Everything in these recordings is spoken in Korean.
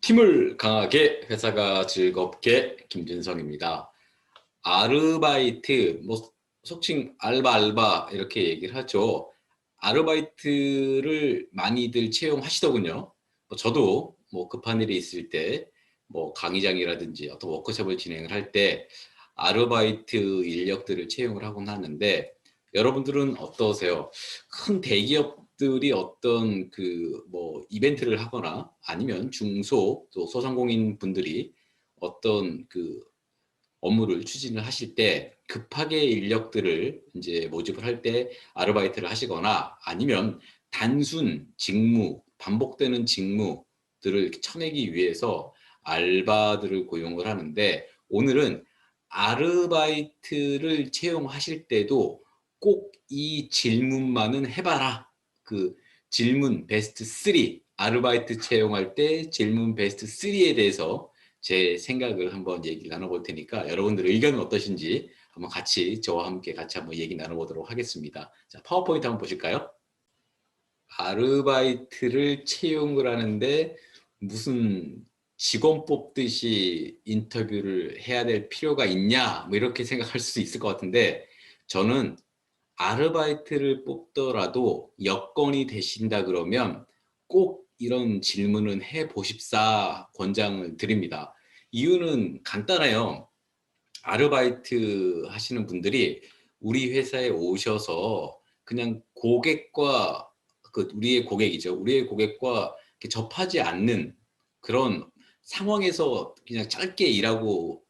힘을 강하게 회사가 즐겁게 김진성입니다. 아르바이트, 속칭 알바 이렇게 얘기를 하죠. 아르바이트를 많이들 채용하시더군요. 저도 급한 일이 있을 때 강의장이라든지 어떤 워크숍을 진행을 할 때 아르바이트 인력들을 채용을 하곤 하는데, 여러분들은 어떠세요? 큰 대기업들이 어떤 이벤트를 하거나 아니면 중소 또 소상공인 분들이 어떤 업무를 추진을 하실 때 급하게 인력들을 이제 모집을 할 때 아르바이트를 하시거나, 아니면 단순 직무, 반복되는 직무들을 쳐내기 위해서 알바들을 고용을 하는데, 오늘은 아르바이트를 채용하실 때도 꼭 이 질문만은 해봐라. 질문 베스트 3, 아르바이트 채용할 때 질문 베스트 3에 대해서 제 생각을 한번 얘기 나눠볼 테니까, 여러분들 의견은 어떠신지 한번 저와 함께 같이 한번 얘기 나눠보도록 하겠습니다. 자, 파워포인트 한번 보실까요? 아르바이트를 채용을 하는데 무슨 직원 뽑듯이 인터뷰를 해야 될 필요가 있냐, 이렇게 생각할 수 있을 것 같은데, 저는 아르바이트를 뽑더라도 여건이 되신다 그러면 꼭 이런 질문은 해보십사 권장을 드립니다. 이유는 간단해요. 아르바이트 하시는 분들이 우리 회사에 오셔서 그냥 고객과, 우리의 고객이죠. 우리의 고객과 이렇게 접하지 않는 그런 상황에서 그냥 짧게 일하고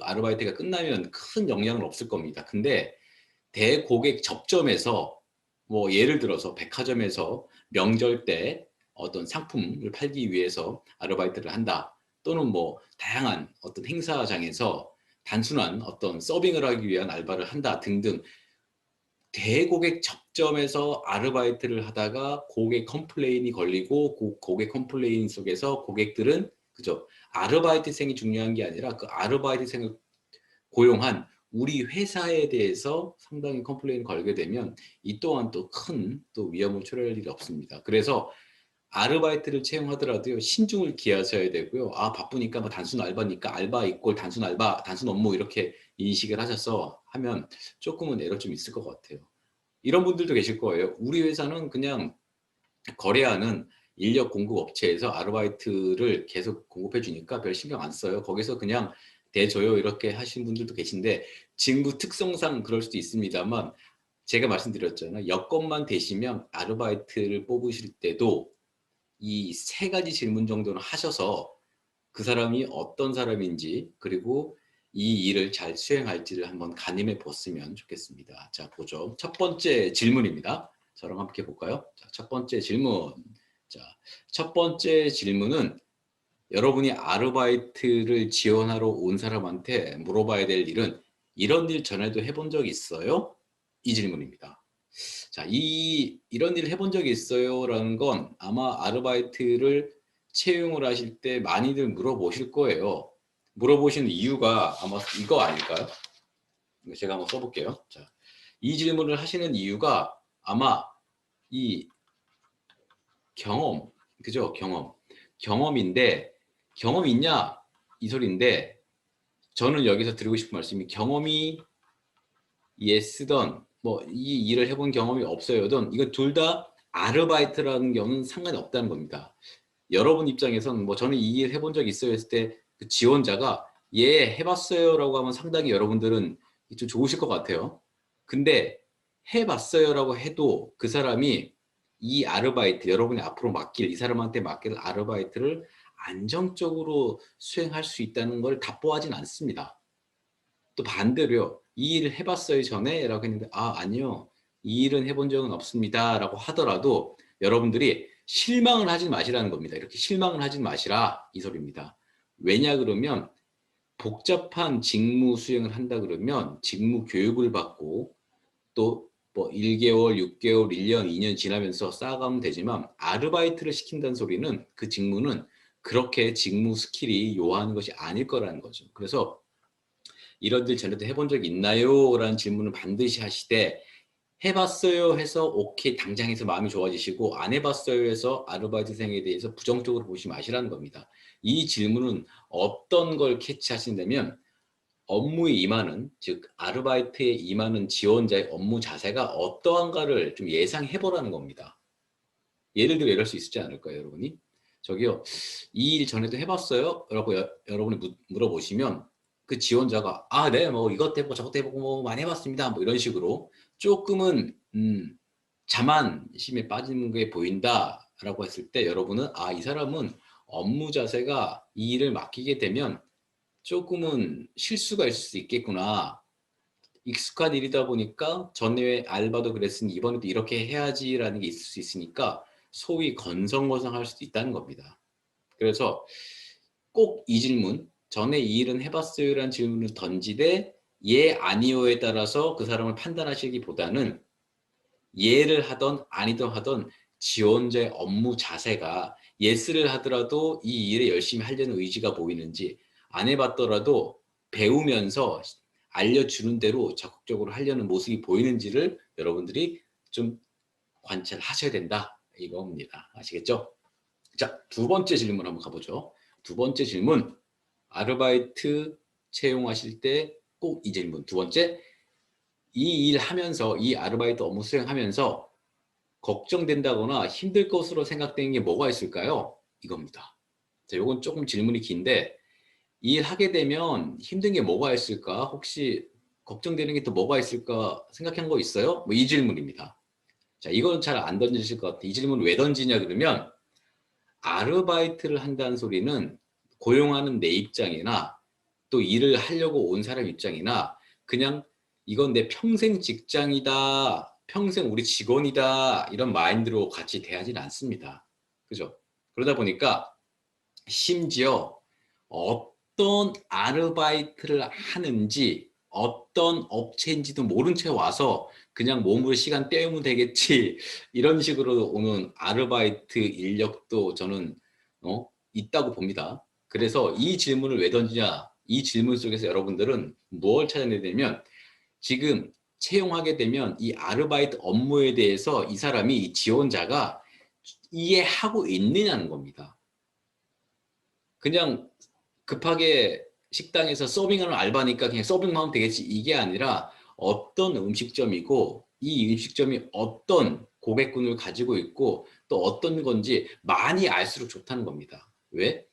아르바이트가 끝나면 큰 영향은 없을 겁니다. 근데 대고객 접점에서, 예를 들어서 백화점에서 명절 때 어떤 상품을 팔기 위해서 아르바이트를 한다, 또는 다양한 어떤 행사장에서 단순한 어떤 서빙을 하기 위한 알바를 한다 등등, 대고객 접점에서 아르바이트를 하다가 고객 컴플레인이 걸리고, 고객 컴플레인 속에서 고객들은, 그죠, 아르바이트생이 중요한 게 아니라 그 아르바이트생을 고용한 우리 회사에 대해서 상당히 컴플레인을 걸게 되면 이 또한 또 큰 위험을 초래할 일이 없습니다. 그래서 아르바이트를 채용하더라도요, 신중을 기하셔야 되고요. 바쁘니까 단순 알바니까 알바 이꼴 단순 알바, 단순 업무, 이렇게 인식을 하셔서 하면 조금은 애로 좀 있을 것 같아요. 이런 분들도 계실 거예요. 우리 회사는 그냥 거래하는 인력 공급 업체에서 아르바이트를 계속 공급해 주니까 별 신경 안 써요. 거기서 그냥 대줘요, 이렇게 하신 분들도 계신데, 직무 특성상 그럴 수도 있습니다만, 제가 말씀드렸잖아요. 여건만 되시면 아르바이트를 뽑으실 때도 이 세 가지 질문 정도는 하셔서 그 사람이 어떤 사람인지, 그리고 이 일을 잘 수행할지를 한번 가늠해 보았으면 좋겠습니다. 자, 보죠. 첫 번째 질문입니다. 저랑 함께 볼까요? 자, 첫 번째 질문. 자, 첫 번째 질문은 여러분이 아르바이트를 지원하러 온 사람한테 물어봐야 될 일은, 이런 일 전에도 해본 적 있어요? 이 질문입니다. 자, 이런 일 해본 적이 있어요? 라는 건 아마 아르바이트를 채용을 하실 때 많이들 물어보실 거예요. 물어보시는 이유가 아마 이거 아닐까요? 제가 한번 써볼게요. 자, 이 질문을 하시는 이유가 아마 이 경험, 그죠? 경험인데, 경험이 있냐? 이 소리인데, 저는 여기서 드리고 싶은 말씀이, 경험이 예스던, 이 일을 해본 경험이 없어요든, 이거 둘 다 아르바이트라는 경우는 상관이 없다는 겁니다. 여러분 입장에서는 저는 이 일 해본 적 있어요 했을 때 그 지원자가 예 해봤어요 라고 하면 상당히 여러분들은 좀 좋으실 것 같아요. 근데 해봤어요 라고 해도 그 사람이 이 아르바이트, 여러분이 앞으로 이 사람한테 맡길 아르바이트를 안정적으로 수행할 수 있다는 걸 답보하진 않습니다. 또 반대로요, 이 일을 해봤어요 전에? 라고 했는데 아니요, 이 일은 해본 적은 없습니다 라고 하더라도 여러분들이 실망을 하지 마시라는 겁니다. 이렇게 실망을 하지 마시라, 이 소리입니다. 왜냐 그러면, 복잡한 직무 수행을 한다 그러면 직무 교육을 받고, 또 1개월, 6개월, 1년, 2년 지나면서 쌓아가면 되지만, 아르바이트를 시킨다는 소리는, 그 직무는 그렇게 직무 스킬이 요하는 것이 아닐 거라는 거죠. 그래서 이런 일 전에도 해본 적 있나요? 라는 질문을 반드시 하시되, 해봤어요 해서 오케이 당장 해서 마음이 좋아지시고, 안 해봤어요 해서 아르바이트생에 대해서 부정적으로 보지 마시라는 겁니다. 이 질문은 어떤 걸 캐치하신다면 업무에 임하는, 즉 아르바이트에 임하는 지원자의 업무 자세가 어떠한가를 좀 예상해 보라는 겁니다. 예를 들어 이럴 수 있지 않을까요, 여러분이? 저기요, 이 일 전에도 해봤어요? 라고 여러분이 물어보시면 그 지원자가 아, 네, 뭐 이것 해보고 저것 해보고 뭐 많이 해봤습니다. 뭐 이런 식으로 조금은 자만심에 빠지는 게 보인다라고 했을 때 여러분은 아, 이 사람은 업무 자세가 이 일을 맡기게 되면 조금은 실수가 있을 수 있겠구나. 익숙한 일이다 보니까 전에 알바도 그랬으니 이번에도 이렇게 해야지라는 게 있을 수 있으니까 소위 건성건성할 수도 있다는 겁니다. 그래서 꼭 이 질문, 전에 이 일은 해봤어요라는 질문을 던지되 예, 아니요에 따라서 그 사람을 판단하시기보다는 예를 하던 아니든 하던 지원자의 업무 자세가 예스를 하더라도 이 일에 열심히 하려는 의지가 보이는지 안 해봤더라도 배우면서 알려주는 대로 적극적으로 하려는 모습이 보이는지를 여러분들이 좀 관찰하셔야 된다 이겁니다. 아시겠죠? 자, 두 번째 질문 한번 가보죠. 두 번째 질문, 아르바이트 채용하실 때 꼭 이 질문. 두 번째, 이 일 하면서 이 아르바이트 업무 수행하면서 걱정된다거나 힘들 것으로 생각되는 게 뭐가 있을까요? 이겁니다. 자, 요건 조금 질문이 긴데 이 일 하게 되면 힘든 게 뭐가 있을까? 혹시 걱정되는 게 또 뭐가 있을까 생각한 거 있어요? 뭐 이 질문입니다. 자, 이건 잘 안 던지실 것 같아요. 이 질문 왜 던지냐 그러면 아르바이트를 한다는 소리는 고용하는 내 입장이나 또 일을 하려고 온 사람 입장이나 그냥 이건 내 평생 직장이다, 평생 우리 직원이다 이런 마인드로 같이 대하지는 않습니다. 그죠? 그러다 보니까 심지어 어떤 아르바이트를 하는지 어떤 업체인지도 모른 채 와서 그냥 몸으로 시간 때우면 되겠지 이런 식으로 오는 아르바이트 인력도 저는 있다고 봅니다. 그래서 이 질문을 왜 던지냐, 이 질문 속에서 여러분들은 뭘 찾아내야 되면 지금 채용하게 되면 이 아르바이트 업무에 대해서 이 사람이 이 지원자가 이해하고 있느냐는 겁니다. 그냥 급하게 식당에서 서빙하는 알바니까 그냥 서빙만 하면 되겠지 이게 아니라 어떤 음식점이고 이 음식점이 어떤 고객군을 가지고 있고 또 어떤 건지 많이 알수록 좋다는 겁니다. 왜?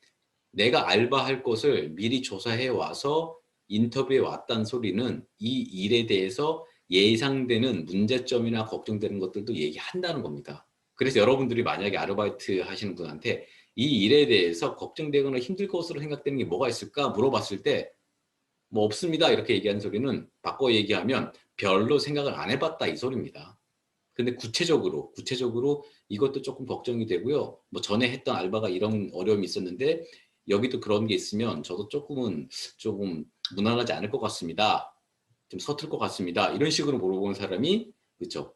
내가 알바할 곳을 미리 조사해 와서 인터뷰에 왔다는 소리는 이 일에 대해서 예상되는 문제점이나 걱정되는 것들도 얘기한다는 겁니다. 그래서 여러분들이 만약에 아르바이트 하시는 분한테 이 일에 대해서 걱정되거나 힘들 것으로 생각되는 게 뭐가 있을까 물어봤을 때 뭐 없습니다 이렇게 얘기하는 소리는 바꿔 얘기하면 별로 생각을 안 해봤다 이 소리입니다. 근데 구체적으로 이것도 조금 걱정이 되고요. 뭐 전에 했던 알바가 이런 어려움이 있었는데 여기도 그런 게 있으면 저도 조금 무난하지 않을 것 같습니다. 좀 서툴 것 같습니다. 이런 식으로 물어보는 사람이 그렇죠.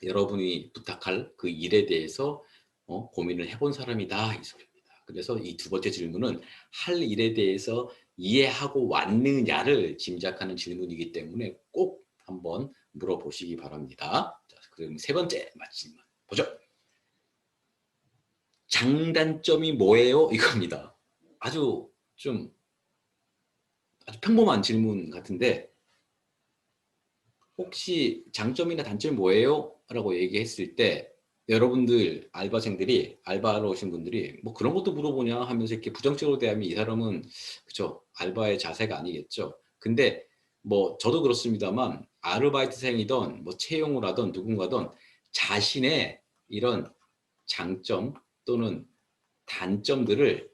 여러분이 부탁할 그 일에 대해서 고민을 해본 사람이다 이 소리입니다. 그래서 이 두 번째 질문은 할 일에 대해서 이해하고 왔느냐를 짐작하는 질문이기 때문에 꼭 한번 물어보시기 바랍니다. 자, 그럼 세 번째 질문 보죠. 장단점이 뭐예요? 이겁니다. 아주 좀 아주 평범한 질문 같은데 혹시 장점이나 단점이 뭐예요? 라고 얘기했을 때 여러분들 알바생들이 알바하러 오신 분들이 뭐 그런 것도 물어보냐 하면서 이렇게 부정적으로 대하면 이 사람은 그쵸 알바의 자세가 아니겠죠. 근데 뭐 저도 그렇습니다만 아르바이트생이던 뭐 채용을 하던 누군가던 자신의 이런 장점 또는 단점들을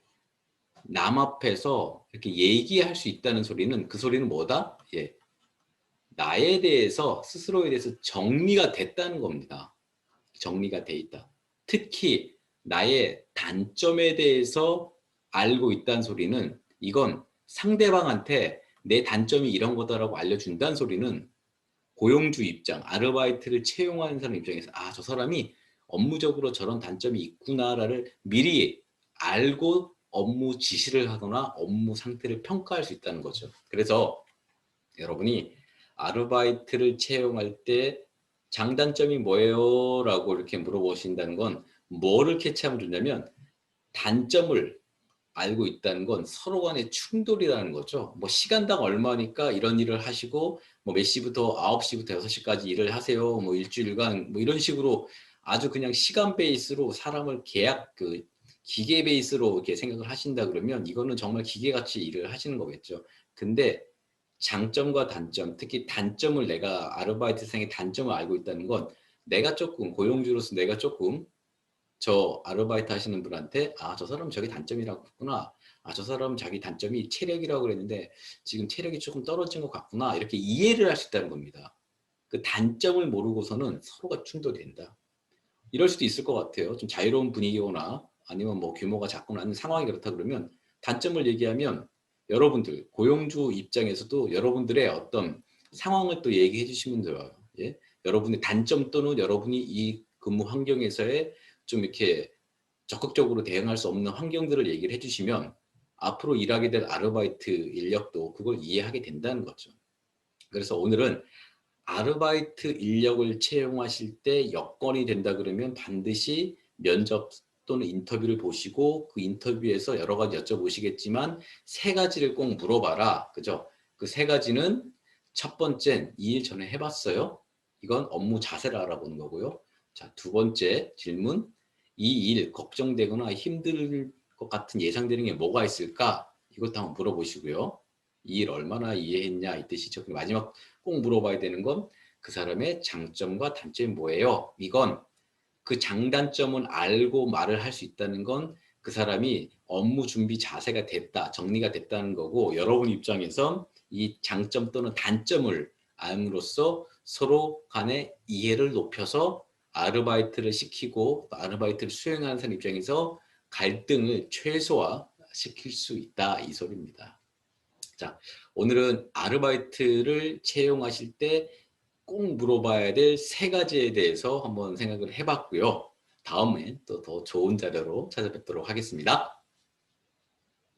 남 앞에서 이렇게 얘기할 수 있다는 소리는 그 소리는 뭐다? 예, 나에 대해서 스스로에 대해서 정리가 됐다는 겁니다. 정리가 돼 있다. 특히 나의 단점에 대해서 알고 있다는 소리는 이건 상대방한테 내 단점이 이런 거다라고 알려준다는 소리는 고용주 입장, 아르바이트를 채용하는 사람 입장에서 아, 저 사람이 업무적으로 저런 단점이 있구나를 미리 알고 업무 지시를 하거나 업무 상태를 평가할 수 있다는 거죠. 그래서 여러분이 아르바이트를 채용할 때 장단점이 뭐예요? 라고 이렇게 물어보신다는 건 뭐를 캐치하면 좋냐면 단점을 알고 있다는 건 서로 간의 충돌이라는 거죠. 뭐 시간당 얼마니까 이런 일을 하시고 뭐 몇 시부터 9시부터 6시까지 일을 하세요. 뭐 일주일간 뭐 이런 식으로 아주 그냥 시간 베이스로 사람을 계약 기계 베이스로 이렇게 생각을 하신다 그러면 이거는 정말 기계같이 일을 하시는 거겠죠. 근데 장점과 단점, 특히 단점을 내가 아르바이트생의 단점을 알고 있다는 건 내가 조금 고용주로서 내가 조금 저 아르바이트 하시는 분한테 아, 저 사람 저기 단점이라고 했구나. 아, 저 사람 자기 단점이 체력이라고 그랬는데 지금 체력이 조금 떨어진 것 같구나. 이렇게 이해를 할 수 있다는 겁니다. 그 단점을 모르고서는 서로가 충돌된다. 이럴 수도 있을 것 같아요. 좀 자유로운 분위기거나 아니면 뭐 규모가 작거나 하는 상황이 그렇다 그러면 단점을 얘기하면 여러분들 고용주 입장에서도 여러분들의 어떤 상황을 또 얘기해 주시면 좋아요. 예? 여러분의 단점 또는 여러분이 이 근무 환경에서의 좀 이렇게 적극적으로 대응할 수 없는 환경들을 얘기를 해주시면 앞으로 일하게 될 아르바이트 인력도 그걸 이해하게 된다는 거죠. 그래서 오늘은 아르바이트 인력을 채용하실 때 여건이 된다 그러면 반드시 면접 또는 인터뷰를 보시고 그 인터뷰에서 여러 가지 여쭤보시겠지만 세 가지를 꼭 물어봐라. 그죠? 그 세 가지는 첫 번째, 이 일 전에 해봤어요? 이건 업무 자세를 알아보는 거고요. 자, 두 번째 질문, 이 일 걱정되거나 힘들 것 같은 예상되는 게 뭐가 있을까? 이것도 한번 물어보시고요. 이 일 얼마나 이해했냐 이 뜻이죠. 마지막 꼭 물어봐야 되는 건 그 사람의 장점과 단점이 뭐예요? 이건 그 장단점은 알고 말을 할 수 있다는 건 그 사람이 업무 준비 자세가 됐다, 정리가 됐다는 거고 여러분 입장에선 이 장점 또는 단점을 알므로써 서로 간의 이해를 높여서 아르바이트를 시키고 아르바이트를 수행하는 사람 입장에서 갈등을 최소화시킬 수 있다 이 소리입니다. 자, 오늘은 아르바이트를 채용하실 때 꼭 물어봐야 될 세 가지에 대해서 한번 생각을 해봤고요. 다음에 또 더 좋은 자료로 찾아뵙도록 하겠습니다.